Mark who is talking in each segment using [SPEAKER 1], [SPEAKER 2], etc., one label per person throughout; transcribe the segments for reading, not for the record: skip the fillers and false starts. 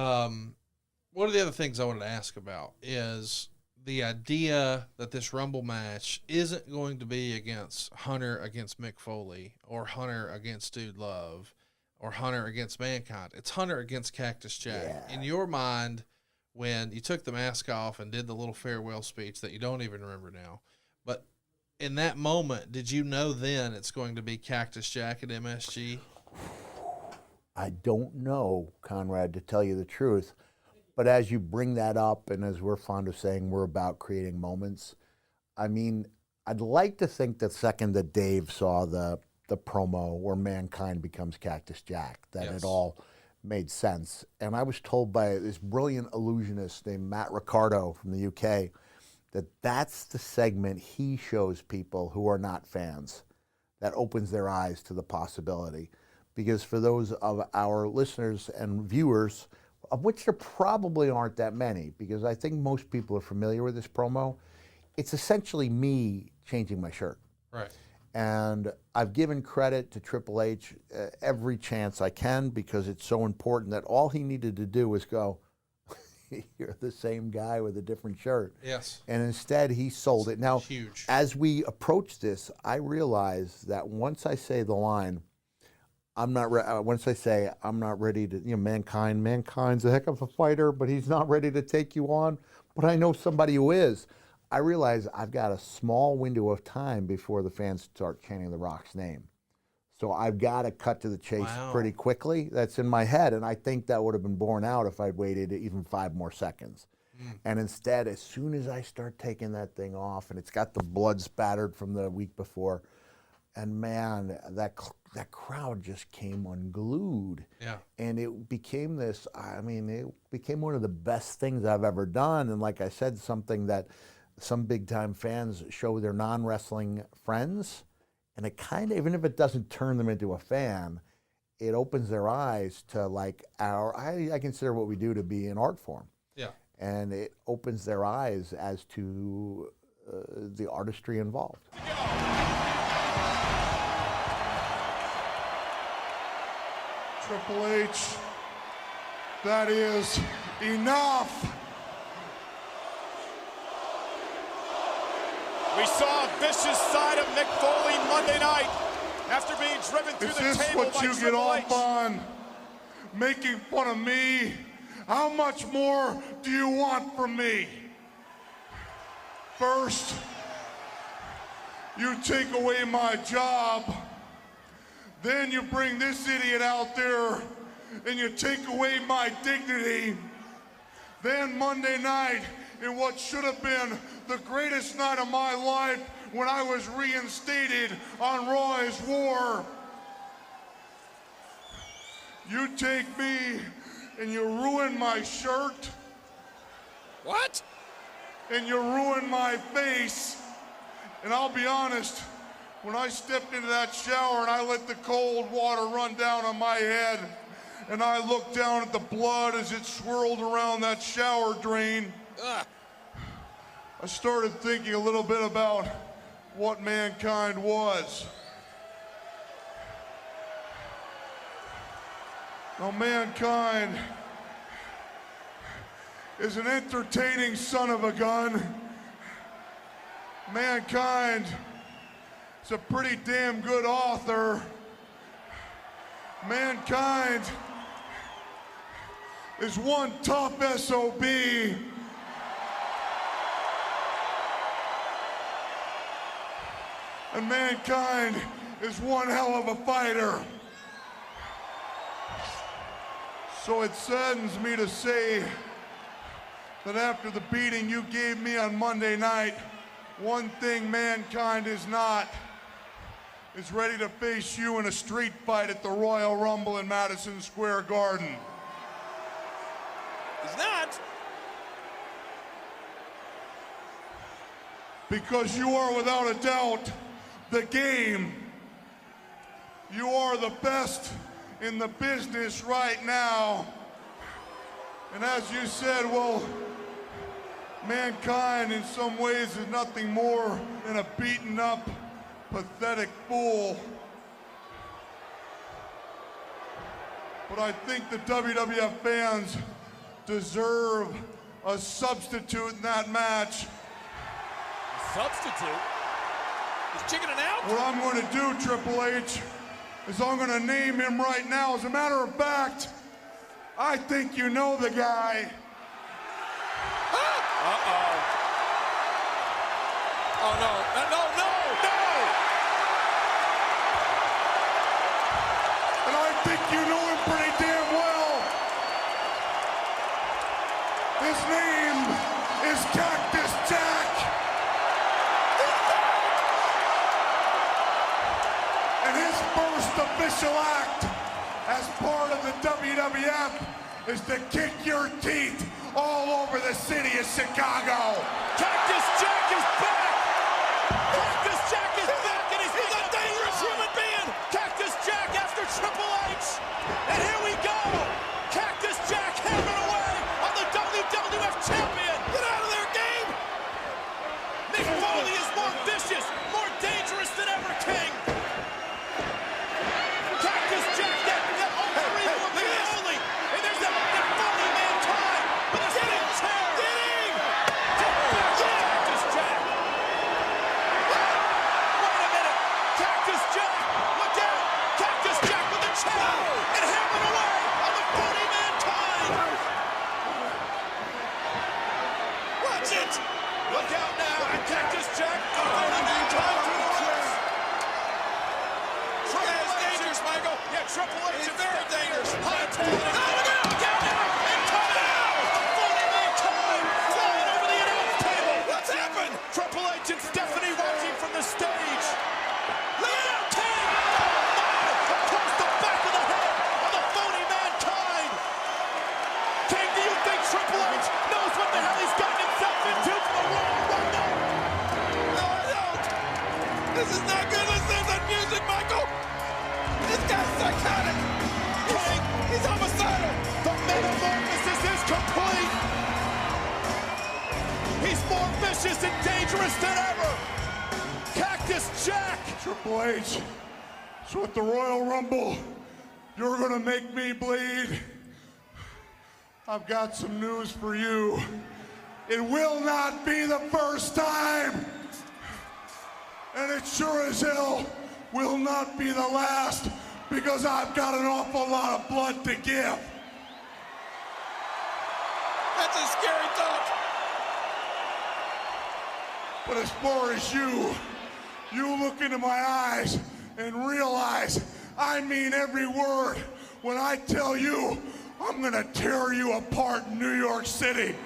[SPEAKER 1] One of the other things I wanted to ask about is the idea that this Rumble match isn't going to be against Hunter against Mick Foley or Hunter against Dude Love or Hunter against Mankind. It's Hunter against Cactus Jack.
[SPEAKER 2] Yeah.
[SPEAKER 1] In your mind, when you took the mask off and did the little farewell speech that you don't even remember now, but in that moment, did you know then it's going to be Cactus Jack at MSG?
[SPEAKER 2] I don't know, Conrad, to tell you the truth. But as you bring that up, and as we're fond of saying, we're about creating moments. I mean, I'd like to think the second that Dave saw the promo where Mankind becomes Cactus Jack, that
[SPEAKER 1] Yes.
[SPEAKER 2] it all made sense. And I was told by this brilliant illusionist named Matt Ricardo from the UK that that's the segment he shows people who are not fans, that opens their eyes to the possibility. Because for those of our listeners and viewers, of which there probably aren't that many, because I think most people are familiar with this promo, it's essentially me changing my shirt.
[SPEAKER 1] Right.
[SPEAKER 2] And I've given credit to Triple H every chance I can, because it's so important that all he needed to do was go, you're the same guy with a different shirt.
[SPEAKER 1] Yes.
[SPEAKER 2] And instead he sold it. Now,
[SPEAKER 1] Huge.
[SPEAKER 2] as we approach this, I realize that once I say the line, once I say I'm not ready to, Mankind's a heck of a fighter, but he's not ready to take you on, but I know somebody who is. I realize I've got a small window of time before the fans start chanting The Rock's name. So I've got to cut to the chase pretty quickly. That's in my head, and I think that would have been borne out if I'd waited even 5 more seconds. And instead, as soon as I start taking that thing off, and it's got the blood spattered from the week before, and man, that crowd just came unglued.
[SPEAKER 1] Yeah.
[SPEAKER 2] And it became this, it became one of the best things I've ever done. And like I said, something that some big-time fans show their non-wrestling friends. And it kind of, even if it doesn't turn them into a fan, it opens their eyes to like I consider what we do to be an art form.
[SPEAKER 1] Yeah.
[SPEAKER 2] And it opens their eyes as to the artistry involved.
[SPEAKER 3] Triple H, that is enough.
[SPEAKER 4] We saw a vicious side of Mick Foley Monday night after being driven through the table by Triple H.
[SPEAKER 3] Is this what you get off on? Making fun of me? How much more do you want from me? First, you take away my job. Then you bring this idiot out there and you take away my dignity. Then Monday night, in what should have been the greatest night of my life, when I was reinstated on Raw is War, you take me and you ruin my shirt.
[SPEAKER 4] What?
[SPEAKER 3] And you ruin my face. And I'll be honest, when I stepped into that shower and I let the cold water run down on my head, and I looked down at the blood as it swirled around that shower drain, I started thinking a little bit about what Mankind was. Now, Mankind is an entertaining son of a gun. Mankind is a pretty damn good author. Mankind is one top SOB. And Mankind is one hell of a fighter. So it saddens me to say that after the beating you gave me on Monday night, one thing Mankind is not is ready to face you in a street fight at the Royal Rumble in Madison Square Garden.
[SPEAKER 4] He's not.
[SPEAKER 3] Because you are without a doubt the game. You are the best in the business right now. And as you said, well, Mankind in some ways is nothing more than a beaten up, pathetic fool. But I think the WWF fans deserve a substitute in that match.
[SPEAKER 4] Substitute? He's chickening out?
[SPEAKER 3] What I'm going to do, Triple H, is I'm going to name him right now. As a matter of fact, I think you know the guy.
[SPEAKER 4] Uh-oh. Oh, no. No.
[SPEAKER 3] And I think you know him pretty damn well. His name is Cactus Jack. And his first official act as part of the WWF is to kick your teeth all over the city of Chicago.
[SPEAKER 4] Cactus Jack is back! Cactus Jack is back, and he's a dangerous human being! Cactus Jack after Triple H! And here we go! Cactus Jack hammering away on the WWF champion! Get out of there, Gabe! Mick Foley is more vicious, more dangerous than ever, King! Cactus Jack, that alter ego of Mick Foley! And there's that Foley mankind with a spin chair! Get him! Cactus Jack! Wait a minute! Cactus Jack! Look out! Cactus Jack with a chair! And hammering away on the Foley mankind! Watch it! Look out now! Cactus Jack! The Foley mankind through the ropes! That's dangerous, Michael! Yeah, Triple H is very dangerous! Hightail it! Look out now! And come out! The Foley mankind flying over the announce table! What's happened? Triple H and Stephanie watching from the stage! Look out, King! Oh my! Across the back of the head of the Foley mankind! King, do you think Triple H knows what the hell he's gotten himself into for the Royal Rumble? No, I don't! This is not good! Listen to that music, Michael! This guy's psychotic! King, he's homicidal! The metamorphosis is complete! He's more vicious and dangerous than ever! Cactus Jack!
[SPEAKER 3] Triple H, so at the Royal Rumble, you're gonna make me bleed. I've got some news for you. It will not be the first time. And it sure as hell will not be the last, because I've got an awful lot of blood to give.
[SPEAKER 4] That's a scary thought!
[SPEAKER 3] But as far as you look into my eyes and realize I mean every word when I tell you I'm gonna tear you apart in New York City.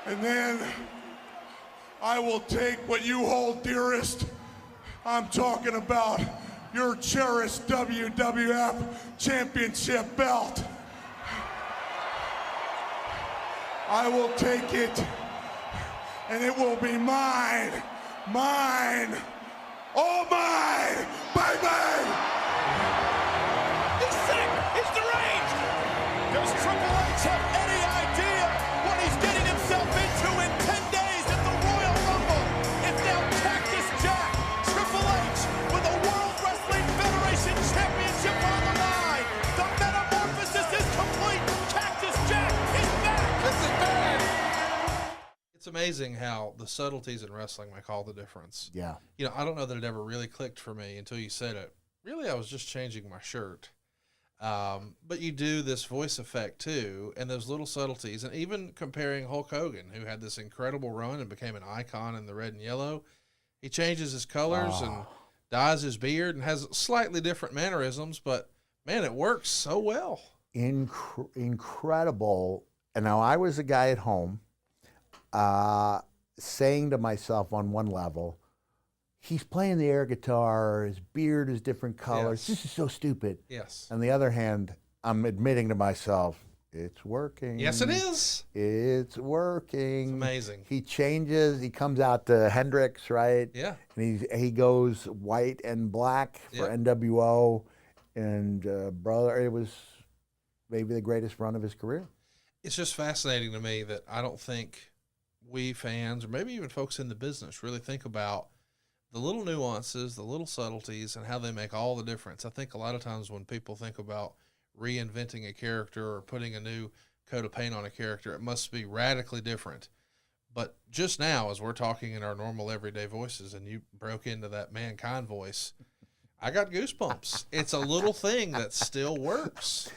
[SPEAKER 3] And then I will take what you hold dearest. I'm talking about your cherished WWF Championship belt. I will take it, and it will be mine, all mine, baby!
[SPEAKER 4] He's sick! He's deranged! Does Triple H have any idea what he's getting himself into in 10 days at the Royal Rumble? It's now Cactus Jack, Triple H, with the World Wrestling Federation Championship on the line. The metamorphosis is complete. Cactus Jack is back. This is bad.
[SPEAKER 1] It's amazing how the subtleties in wrestling make all the difference.
[SPEAKER 2] Yeah.
[SPEAKER 1] You know, I don't know that it ever really clicked for me until you said it. Really, I was just changing my shirt. But you do this voice effect too, and those little subtleties, and even comparing Hulk Hogan, who had this incredible run and became an icon in the red and yellow. He changes his colors and dyes his beard and has slightly different mannerisms, but man, it works so well.
[SPEAKER 2] Incredible. And now I was a guy at home saying to myself on one level, he's playing the air guitar, his beard is different colors.
[SPEAKER 1] Yes.
[SPEAKER 2] This is so stupid.
[SPEAKER 1] Yes.
[SPEAKER 2] On the other hand, I'm admitting to myself, it's working.
[SPEAKER 1] Yes, it is.
[SPEAKER 2] It's working.
[SPEAKER 1] It's amazing.
[SPEAKER 2] He changes. He comes out to Hendrix, right?
[SPEAKER 1] Yeah.
[SPEAKER 2] And he goes white and black for
[SPEAKER 1] Yep.
[SPEAKER 2] NWO. And brother, it was maybe the greatest run of his career.
[SPEAKER 1] It's just fascinating to me that I don't think we fans, or maybe even folks in the business, really think about the little nuances, the little subtleties, and how they make all the difference. I think a lot of times when people think about reinventing a character or putting a new coat of paint on a character, it must be radically different. But just now, as we're talking in our normal everyday voices, and you broke into that Mankind voice, I got goosebumps. It's a little thing that still works.